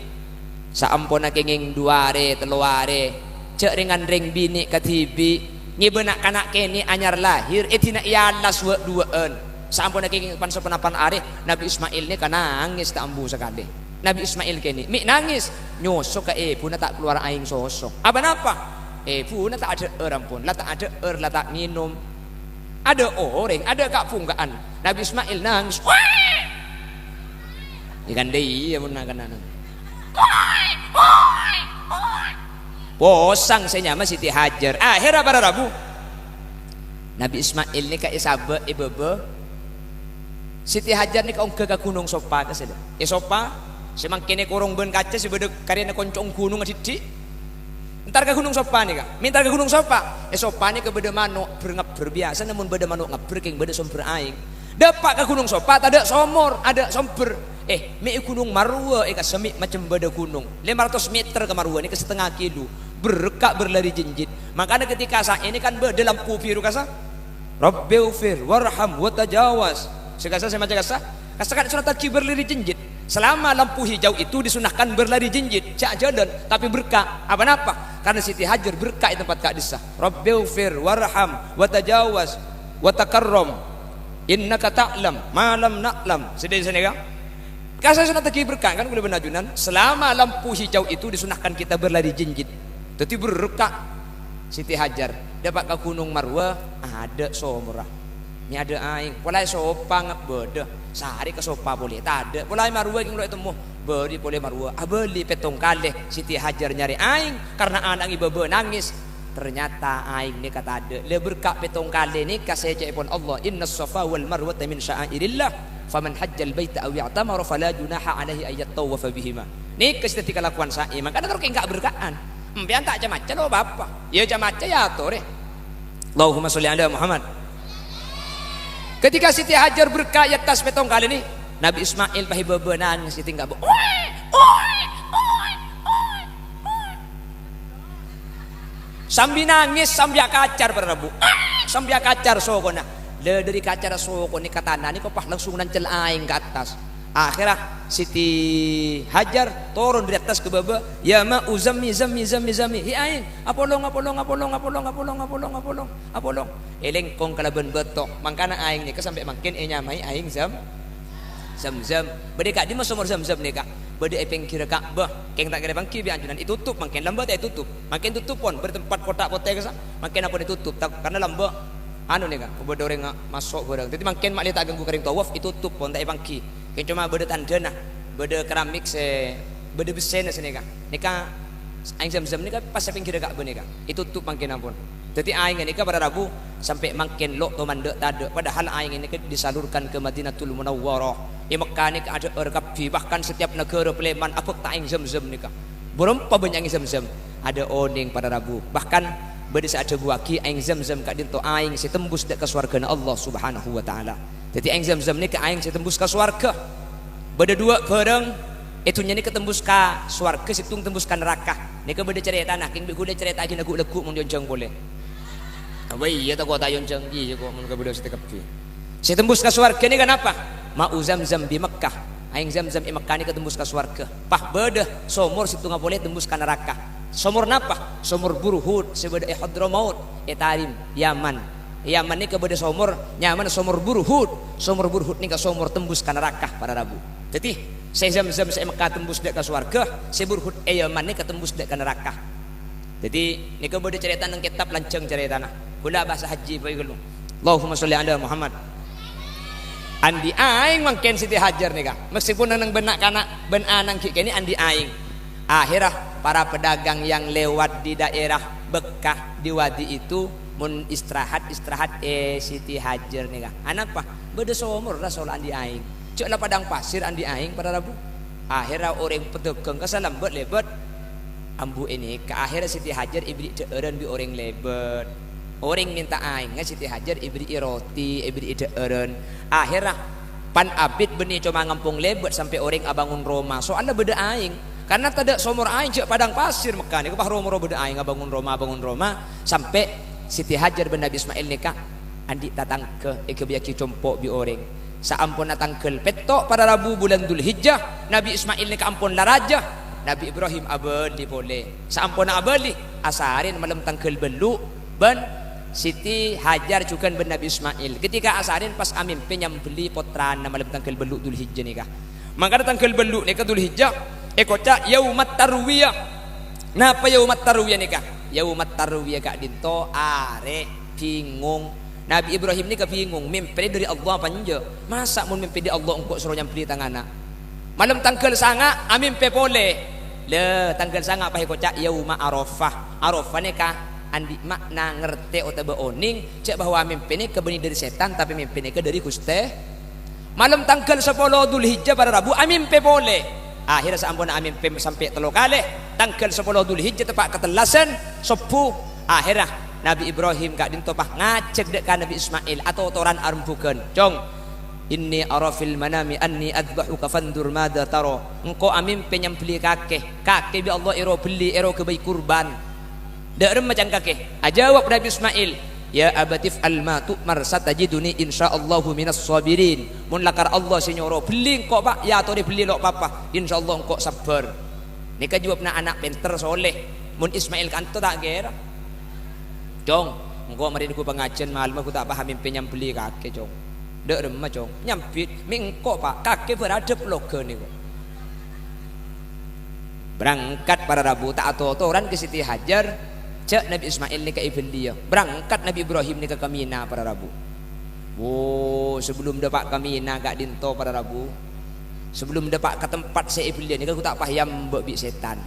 saampona kenging duare teluare cek ringan ring bini katibi ngibenak kanak kene anyar lahir tina ialas wa duaan saampona kenging pan sepenapan are Nabi Ismail ni kan nangis tak ambu sekali. Nabi Ismail kene mi nangis nyosok ke puna tak keluar aing sosok. Apa napa? Puna tak ada rampun, la tak ada la tak minum. Ada orang, ada kak punggaan. Nabi Ismail nangis. Ikan dei ya mun nakan. Posang saya nyama Siti Hajar. Akhirnya pada Rabu. Nabi Ismail ni ka Isaba ibebe. Siti Hajar ni ka ongke ka gunung Sopa ka sada. Sopa semang kene korong ben kaca si bede karena koncong gunung adidi. Entar ke gunung Sopa nih kak, minta ke gunung Sopa. Sopa nih ke beda manuk berbiasa, namun beda manuk ngeberking beda sumber aing. Dapat ke gunung Sopa, ada somor, ada sumber. Mi gunung Marwa, semik macam beda gunung. 500 meter ke Marwa ini ke setengah kilo. Berkak berlari jinjit. Makanya ketika saat ini kan beda lampu biru kasa. Rabbighfir warham wa tajawaz. Sekasa saya macam kasa kan surat Al-Qiyamah berlari jinjit. Selama lampu hijau itu disunahkan berlari jinjit, cak jalan, tapi berkah. Apa? Karena Siti Hajar berkah di tempat Kak Disa. Rabbighfir warham wa tajawaz wa takarram innaka ta'lam ma lam na'lam. Sedih sana kan? Kasih sunat lagi berkah kan boleh benajunan. Selama lampu hijau itu disunahkan kita berlari jinjit. Tapi berkah Siti Hajar dapat ke Gunung Marwa ada somurah. Ini ada aing, polai sopa ngap beda. Sehari ke sopa boleh, tak ada. Polai Marwa yang lo temu, beri boleh Marwa. Beli petong kalih Siti Hajar nyari aing karena anak ibu nangis. Ternyata aing ni kata ada. Le berkak petong kalih ni kasih pun Allah. Inna safa wal marwa min sya'airillah. Faman hajjal baita aw i'tamara fala junaha alaihi ayat tawafa bihima. Ni ketika lakukan sa'i, maka ada orang enggak berkaan. Mbian tak macam-macam lo bapak. Ya macam-macam ya tore. Allahumma sholli ala Muhammad. Ketika Siti Hajar berkah atas petong kali ini, Nabi Ismail pahi bebenan Siti enggak sambil nangis sambil kacar pada Rabu. Sambil kacar sokona. Le dari kacar sokon ni katana ni kau pah langsung nancel aing ke atas. Akhirah Siti Hajar turun dari atas ke bawah, ya ma uzammi zammi hi aing apolong eleng kong kalaban betok mangkana aing ni sampai makin nyamai aing zam bade kak di mah sumur zam ni kak bade epeng kira Ka'bah keng tak kira bangki bi anjunan ditutup makin lambat tutup makin tutup pon bertempat kotak pote kasa makin apa ditutup tak karena lambat anu ni kak bade orang masuk barang jadi makin mak tak ganggu kering tawaf tutup pon tak bangki keng cuma bade tanda nah bade keramik se bade besen sini kak nika aing zam ni kak pas epeng kira Ka'bah ni kak tutup makin ampun. Jadi aing ini pada Rabu sampai makin lok to mandek tade padahal aing ini disalurkan ke Madinatul Munawwarah. Di Mekah ni ada erkapi bahkan setiap negara Peleman apa tak aing zam ni kah. Berapa banyak aing zam ada oning pada Rabu. Bahkan bade saat buaki aing zam kak dinto aing setembus dek ke surga Allah Subhanahu wa taala. Jadi aing zam ni ke aing setembus ke surga. Bade dua bareng itunya ni ketembus ka surga situng tembus ka neraka. Ni ke bade cerita nah king bikuda cerita aja lagu-lagu mun jonjong boleh. Awai ya tak kau tayon canggih je kau mun ka bade setekapi. Saya tembus ke surga ni kenapa? Ma'u Zamzam di Mekah. Aing Zamzam di Mekah ni ketembus ke surga. Pah bade somor situ ngah boleh tembus ke neraka. Somor napa? Somor Burhud sebade Hadramaut Tarim Yaman. Yaman ni ke bade somor nyaman somor Burhud. Somor Burhud ni ke somor tembus ke neraka pada Rabu. Jadi saya Zamzam saya Mekah tembus dek ke surga, saya Burhud Yaman ni ketembus dek ke neraka. Jadi ni ke bade cerita nang kitab lanceng cerita nah. Kula bahasa haji bae gelu. Allahumma sholli ala Muhammad. Andi aing mangken Siti Hajar nih kak. Meskipun nang benak kana ben anang kini andi aing. Akhirah para pedagang yang lewat di daerah Bekah di wadi itu mun istirahat Siti Hajar nih kak. Anapa? Bede somor rasul andi aing. Cuk lah padang pasir andi aing pada Rabu. Akhirah orang pedagang kasalam lebet ambu ini ke akhirnya Siti Hajar ibri deureun bi orang lebet. Orang minta aing Siti Hajar ibri roti ibri deureun. Akhirnya pan abid benih cuma ngampung lebet sampai orang abangun Roma soalnya beda aing karena tidak somor aing cek padang pasir Mekah ni kepah Roma beda aing abangun Roma sampai Siti Hajar ben Nabi Ismail nikah andi datang ke biaki compok bi orang saampun datang ke petok pada Rabu bulan Dzulhijjah Nabi Ismail nikah ampun laraja Nabi Ibrahim abeli boleh saampun abeli asarin malam tangkel belu ben Siti Hajar juga ben Nabi Ismail ketika asarin pas amin penyam beli potran malam tangkel beluk Dzulhijjah nikah maka tangkel beluk nikah Dzulhijjah ekoca yaumat tarwiyah napa yaumat tarwiyah nikah yaumat tarwiyah kak dinto are bingung Nabi Ibrahim nikah bingung mimpi dari Allah panja masa mun mimpi dari Allah engkau suruh nyampi tangana malam tangkel sanga amin pe boleh le tangkel sanga apa ekoca yauma arafah nikah andi makna ngerti atau beoning cek bahwa mimpi ini kebeni dari setan tapi mimpi ini dari Gusti malam tanggal 10 Dzulhijjah pada Rabu mimpi boleh akhirnya sampun mimpi sampai 3 kali tanggal 10 Dzulhijjah tepat ketelasan sepuh akhirnya Nabi Ibrahim gak dintopah ngajak dek Nabi Ismail atau toran armbukan cong inni arafil manami anni adbahuka fandur mada taro engkau mimpi nyambeli kakek bi Allah ero beli ero kebaik kurban Darem macam kakek. Jawab Nabi Ismail, ya abatif alma tu'mar satajiduni insyaallahu minas sabirin. Mun lakar Allah senyoro beli kok pak, ya atau beli lok papa. Insyaallah kok sabar. Nika jawabna anak pinter soleh. Mun Ismail kanto tak kira. Jong, engkau mari ku pengajian malam aku tak paham mimpi nyambeli kakek jong. Darem macam nyampit mingko pak kakek beradab logo niku. Berangkat para Rabu tak atau orang ke Siti Hajar. Cek Nabi Ismail ni ke ibn dia berangkat Nabi Ibrahim ni ke Mina pada Rabu. Sebelum dapat ke Mina gak dinto pada Rabu sebelum dapat ke tempat si ibn dia ni aku tak payam bi setan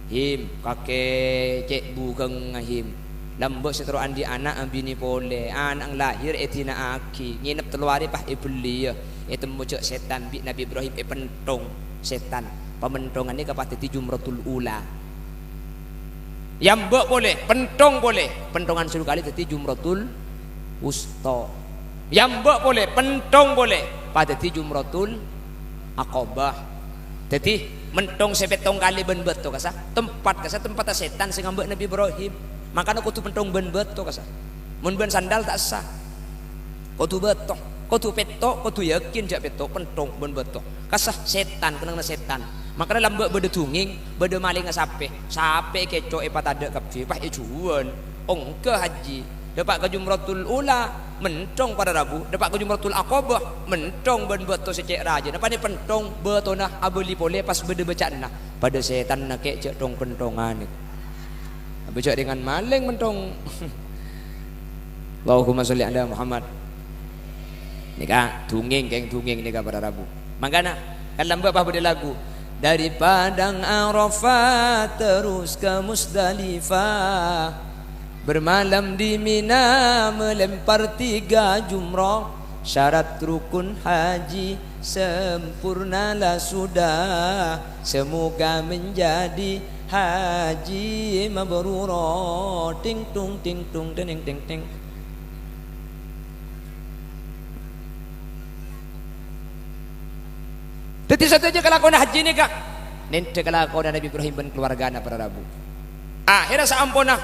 him kakek cek bukeng him lambok seteruan di anak bini pole anak lahir etina aki nginep teluari pah ibn dia itu mujak setan bi Nabi Ibrahim pentong setan pementongan ni kapati jumratul ula yang mbok boleh, pentong boleh, pentongan 10 kali jadi jumratul wusta. Yang mbok boleh, pentong boleh, pada jumratul aqabah. Jadi mentong sepetong kali ben beto kasa, tempat setan sing ngambek Nabi Ibrahim. Makanya kudu pentong ben beto kasa. Mun ben sandal tak sah. Kudu beto. kau tu petok, kau tu yakin jak petok pentong ben betok. Kasah setan kenang setan. Makanya lambe bede tunging, bede maling sape kecoh epat ada kapfi, pah jual. Ongke haji, dapat ke Jumratul Ula, mentong pada Rabu, dapat ke Jumratul Aqabah, mentong ben beto secek raja. Napa ni pentong betona abeli pole pas bede becana. Pada setan nak cek tong pentongan ni. Becak dengan maling mentong. Allahumma sholli ala Muhammad. Nika tunging nika pada Rabu. Makana kan lambe apa bede lagu. Dari padang Arafah terus ke Musdalifah, bermalam di Mina melempar 3 jumrah, syarat rukun haji sempurnalah sudah, semoga menjadi haji mabrurah. Ting tung ting tung ting ting ting. Jadi satu aja kelakuan haji ni kak. Nente kelakuan Nabi Ibrahim dan keluarganya pada Rabu. Akhirnya saampuna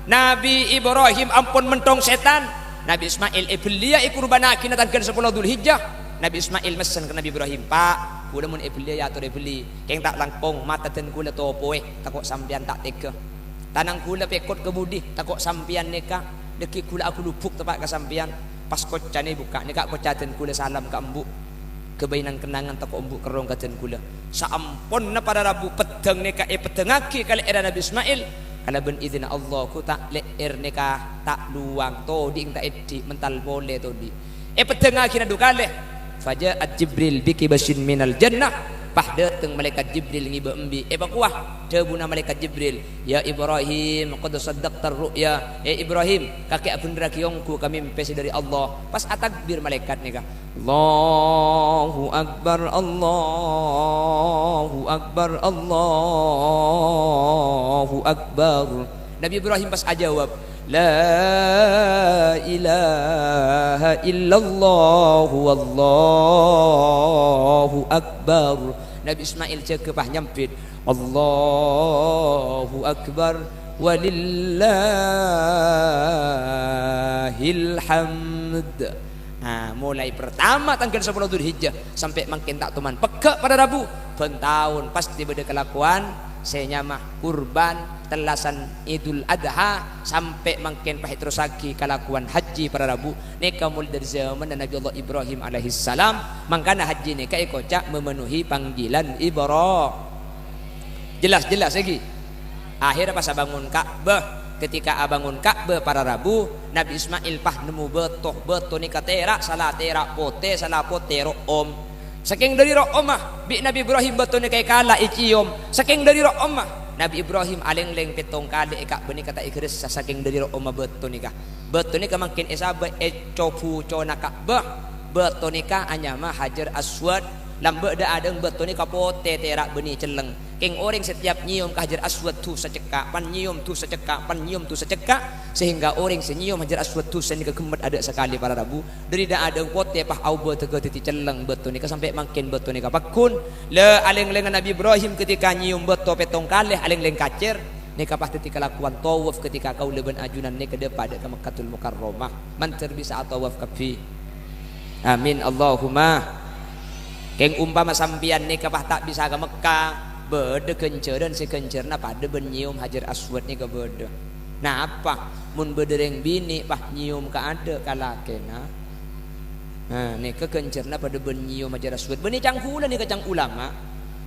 Nabi Ibrahim ampun mentong setan. Nabi Ismail belia ikurbana kina tanggal 10 Dzulhijjah. Nabi Ismail mesen ke Nabi Ibrahim, Pak, kula mun belia ya atau beli. Keng tak langkong mata ten kula topoe, takok sampian tak tega. Tanang kula pekot ke budi, takok sampian neka. Deki kula aku lupuk tepat ke sampian. Pas kocane buka, neka kocaten kula salam ke embuk. Kebainan kenangan takok embuk kerong katen kula. Saampun na pada Rabu pedeng neka pedengaki kali era Nabi Ismail. Kalau ben izin Allah ku tak leer neka tak luang to ding tak edi mental boleh to di. Pedengaki na dukale. Faja'at Jibril biki basin minal jannah. Pah dateng malaikat Jibril ngiba embi. Kuah debuna malaikat Jibril. Ya Ibrahim qad saddaqtar ru'ya. Ya Ibrahim kakek bener kiongku kami mimpi dari Allah. Pas atakbir malaikat nika. Allahu Akbar, Allahu Akbar, Allahu Akbar. Nabi Ibrahim pas ajawab, La ilaha illallah wallahu akbar. Nabi Ismail cekepah nyampit, Allahu Akbar walillahil hamd. Mulai pertama tanggal 10 Dzulhijjah sampai makin tak tuman pekak pada Rabu pentahun pasti beda kelakuan senyamah kurban telasan Idul Adha sampai makin pahit terus lagi kelakuan haji pada Rabu neka mulai dari zaman Nabi Allah Ibrahim alaihissalam. Makanya haji neka ikocak memenuhi panggilan Ibrahim. Jelas lagi. Akhirnya pas bangun Ka'bah. Ketika abangun Ka'bah para Rabu, Nabi Ismail pah nemu beto nika terak salah terak pote salah pote om. Saking dari omah bi Nabi Ibrahim beto nika kala iciom. Saking dari omah Nabi Ibrahim aleng-leng petong kali eka beni kata ikris saking dari omah beto nika makin esabe cofu cona Ka'bah beto nika anyama Hajar Aswad lambe da adeng beto nika pote terak beni celeng. King orang setiap nyium ke Hajar Aswad tu secekak, pan nyium tu secekak, sehingga orang senyium Hajar Aswad tu seni kegemet ada sekali para Rabu. Dari dah ada pote pah auba tega titi celeng betul ni sampai makin betul ni pakun. Le aleng-lengan Nabi Ibrahim ketika nyium betul petong kalih aleng-leng kacer. Ni kapah ketika lakukan tawaf ketika kau leben ajunan ni ke depan ke Mekkatul Mukarramah. Manter bisa tawaf kafi. Amin Allahumma. Keng umpama sampian ni kapah tak bisa ke Mekkah. Beda kencer dan si kencer na pada benyium Hajar Aswad ni ke beda. Nah apa mun bedereng bini pah nyium ka ada kalakena. Ni ke kencer na pada benyium Hajar Aswad. Beni cangkula ni ke cang ulama.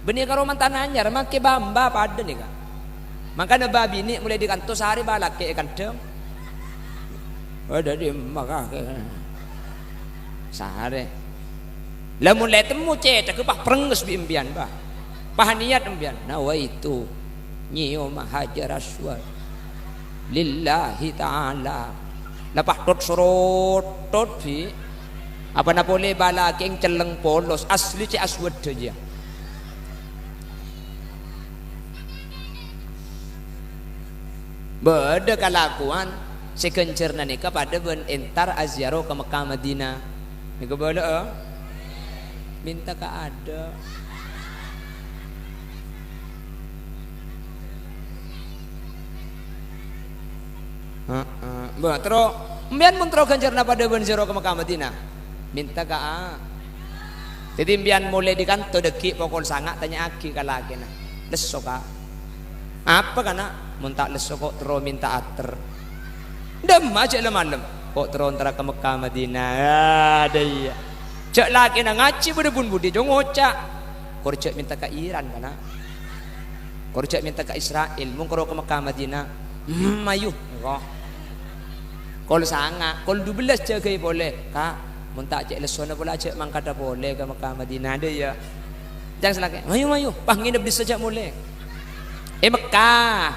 Beni ka roman tananyar make bamba pada ni ka. Makanya babi ni mulai di kantor sehari balak ke kantong. Ada di makah ke sehari. Lah mulai temu cetak ke pah prenges bi impian bah. Pahaniat embian nawaitu nyium Hajar Aswad lillahi ta'ala lapah tot sorot tot fi apa na boleh bala keng celeng polos asli ci aswad aja beda kelakuan sekencerna nika pada ben entar aziaro ke Mekah Madinah nika beda minta ka ada terus mbian mun terus ganjarna pada ben zero ke Mekah Madinah minta ka titimbian mulai di kanto deki pokol sangat tanya aki ka lagi na leso ka apa kana muntak leso kok terus minta ater dem aja malam kok terus antara ke Mekah Madinah ada iya cek lagi na ngaci berdebun budi jong ngocak kor cek minta ke Iran kana kor cek minta ke Israel mung koro ke Mekah Madinah mayu kok kol sangat kol 12 cek boleh kak muntak cek leso na pula cek mangkada boleh ke Mekah Madinah ada ya jangan selaki mayu pangin beli saja boleh Mekah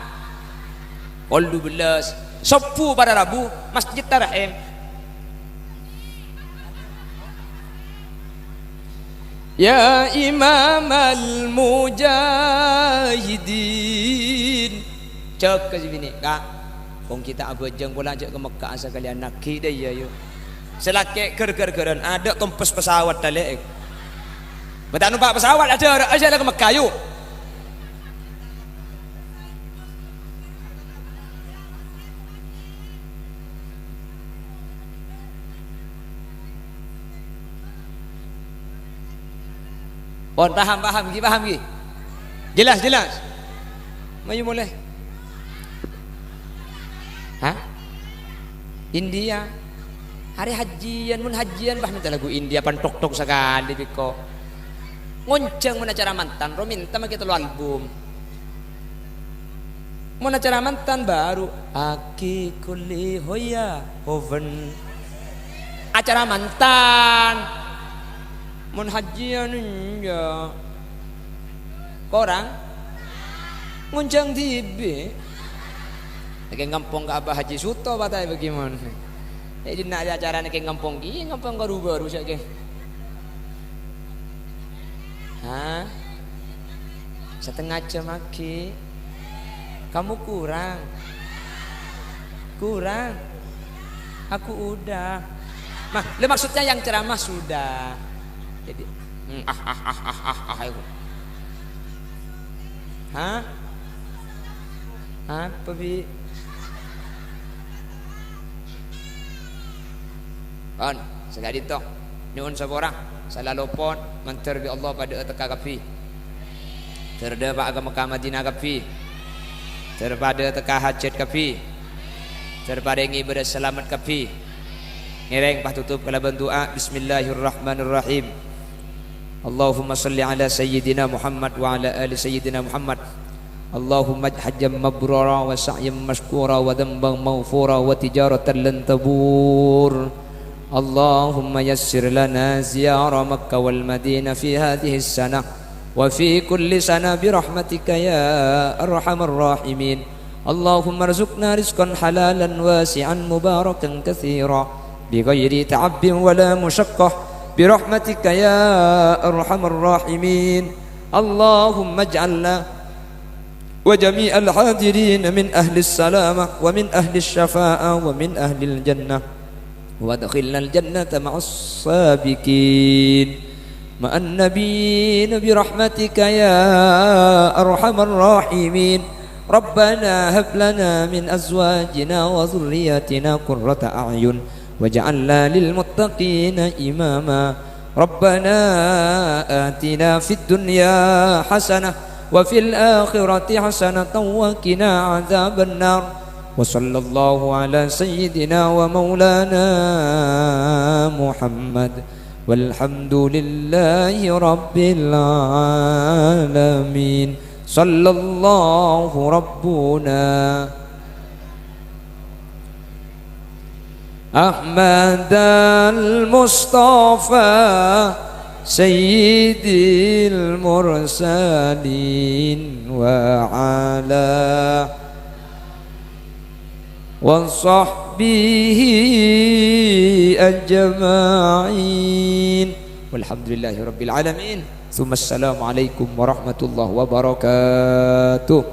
kol 12 Sabtu pada Rabu Masjid Tarahim ya Imam al-Mujahidin cek ke sini kak kong kita abajang pula cek ke Mekah sekalian nak kita ya yuk selaki ger-ger-geran ada tumpes pesawat talik betul numpak pesawat ada aja ke Mekah yuk pon paham gi jelas mayu mulai India hari hajian mun hajian bah minta lagu India pan tok sekali biko ngonceng mun acara mantan ro minta mah kita lu album mun acara mantan baru aki kuli hoya hoven acara mantan mun hajian ya korang nguncang tibi lagi ngampung ke Abah Haji Suto batai bagaimana jadi nak ada acara nak ngampung baru saja setengah jam lagi kamu kurang aku udah mah maksudnya yang ceramah sudah jadi apa bi on sekali tok nyuwun saborang salah lopon manter bi Allah pada teka kafi terda pak agama Mekah Madinah kafi terpada teka hajat kafi terpada ibadah selamat kafi ngereng pah tutup kalaban doa bismillahirrahmanirrahim Allahumma salli ala sayyidina Muhammad wa ala ali sayyidina Muhammad Allahumma hajjam mabrura wa sa'yam mashkura wa dhanban maghfura wa tijaratan lan tabur Allahumma yassir lana ziyara Makkah wal Madinah fi hadhihi as-sanah wa fi kulli sanah bi rahmatika ya arhamar rahimin Allahumma arzuqna rizqan halalan wasi'an mubarakan katsira bi ghairi ta'abbin wa la mushaqqah برحمتك يا أرحم الراحمين اللهم اجعلنا وجميع الحاضرين من أهل السلامة ومن أهل الشفاعة ومن أهل الجنة وادخلنا الجنة مع السابقين مع النبيين برحمتك يا أرحم الراحمين ربنا هب لنا من أزواجنا وذرياتنا قرة أعين وجعلنا للمتقين إماما ربنا آتنا في الدنيا حسنة وفي الآخرة حسنة وقنا عذاب النار وصلى الله على سيدنا ومولانا محمد والحمد لله رب العالمين صلى الله ربنا أحمد المصطفى سيد المرسلين وعلى وصحبه أجمعين والحمد لله رب العالمين ثم السلام عليكم ورحمة الله وبركاته.